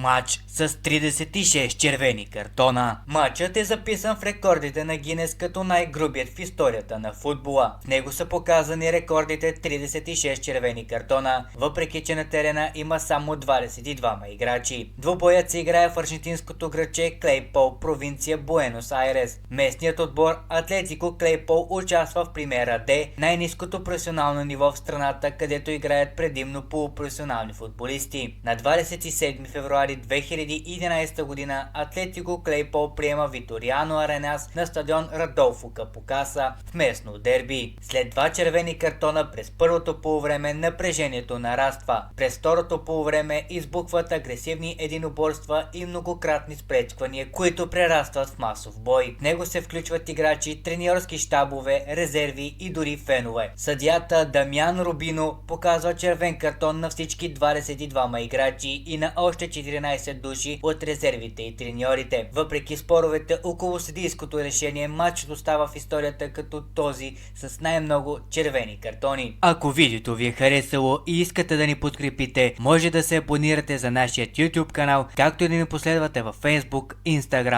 Матч с 36 червени картона. Матчът е записан в рекордите на Гинес като най-грубият в историята на футбола. В него са показани рекордите 36 червени картона, въпреки че на терена има само 22 играчи. Двубоят се играе в аржентинското градче Клейпол, провинция Буенос Айрес. Местният отбор Атлетико Клейпол участва в Примера Д, най-ниското професионално ниво в страната, където играят предимно полупрофесионални футболисти. На 27 февруари 2011 година Атлетико Клейпол приема Виториано Аренас на стадион Радолфо Капокаса в местно дерби. След два червени картона през първото полувреме напрежението нараства. През второто полувреме избухват агресивни единоборства и многократни спречквания, които прерастват в масов бой. В него се включват играчи, треньорски щабове, резерви и дори фенове. Съдията Дамян Рубино показва червен картон на всички 22 играчи и на още 14 души от резервите и треньорите. Въпреки споровете около съдийското решение, матчът остава в историята като този с най-много червени картони. Ако видеото ви е харесало и искате да ни подкрепите, може да се абонирате за нашия YouTube канал, както и да ни последвате във Facebook, Instagram